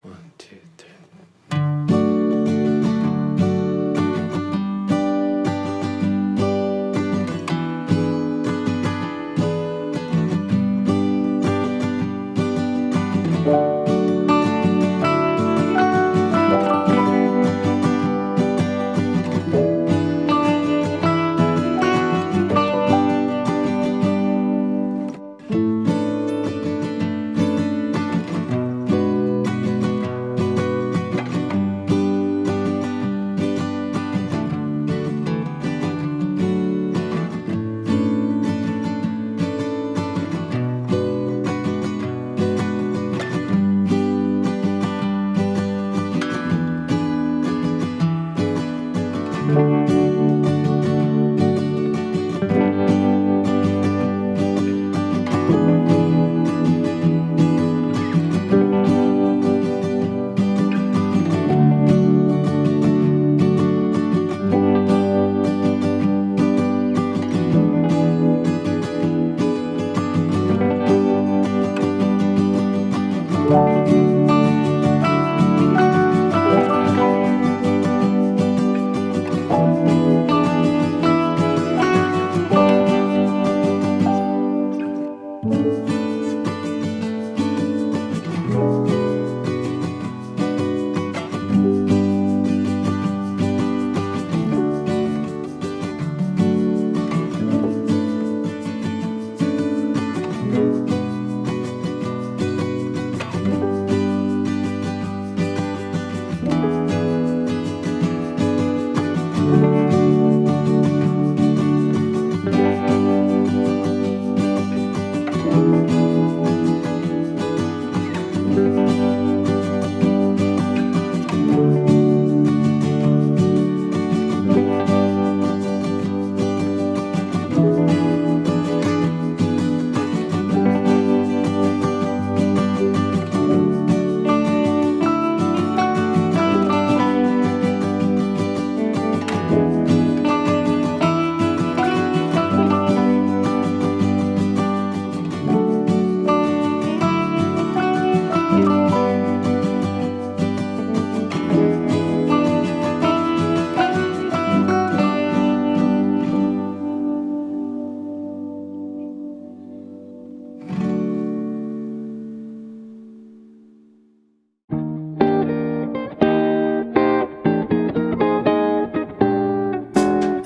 1, 2, 3.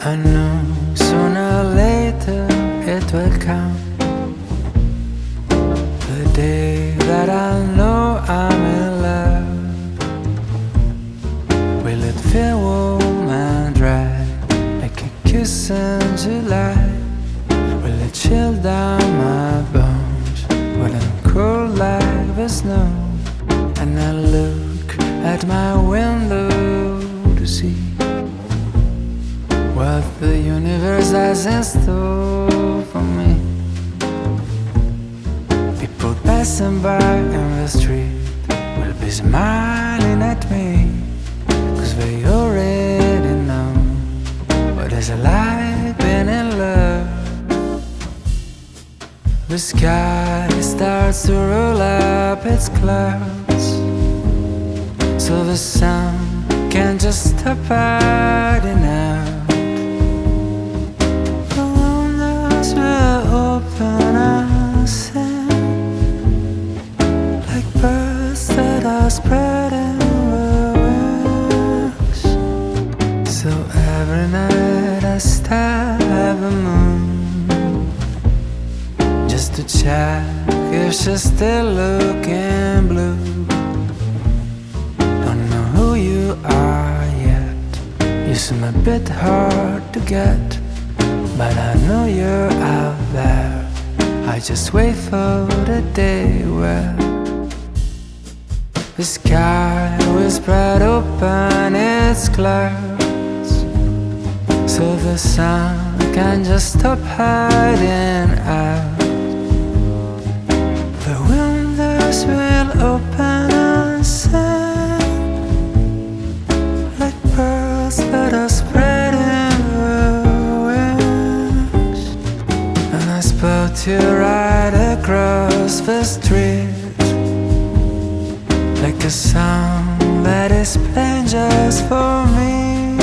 I know sooner or later it will come, the day that I know I'm in love. Will it feel warm and dry, like a kiss in July? Will it chill down my bones? Will it cool like the snow? And I look at my window to see what the universe has in store for me. People passing by in the street will be smiling at me, 'cause they already know what it's like being in love. The sky starts to roll up its clouds, so the sun can't just stop hiding out. Open and sing like birds that are spreading their wings. So every night I stare at the moon, just to check if she's still looking blue. Don't know who you are yet, you seem a bit hard to get, but I know you're out there. I just wait for the day where the sky will spread open its clouds, so the sun can just stop hiding out. The windows will open and sing like birds that are spreading their wings. And I spot you right across the street, like a song that is playing just for me.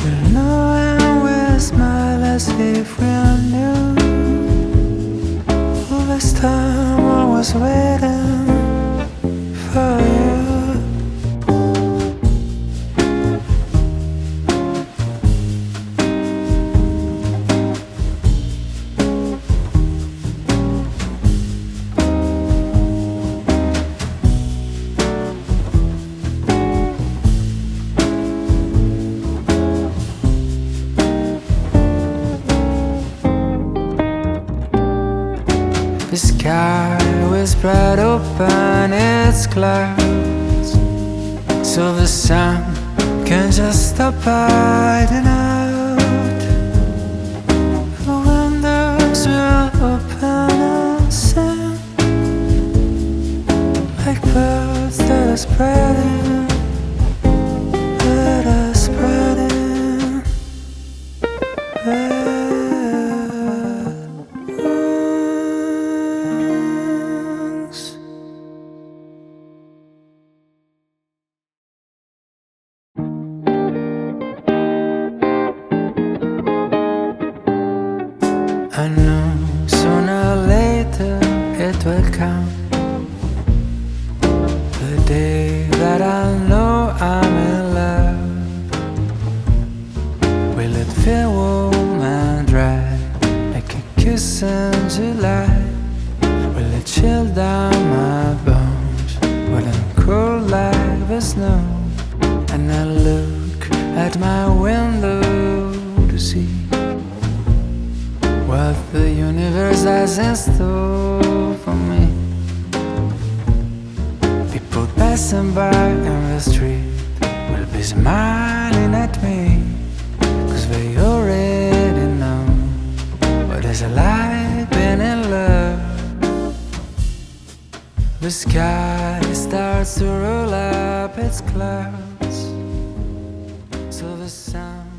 We'll know and we'll smile as if we are new. All this time I was waiting for you. The sky was spread open its clouds, so the sun can just stop hiding out. The windows will open and sing like birds that are spreading, that are spreading. I know sooner or later it will come, the day that I know I'm in love. Will it feel warm and dry like a kiss in July? Will it chill down my bones? Will it cool like the snow? And I look at my window to see what the universe has in store for me. People passing by in the street will be smiling at me, 'cause they already know what it's like being in love. The sky starts to roll up its clouds, so the sun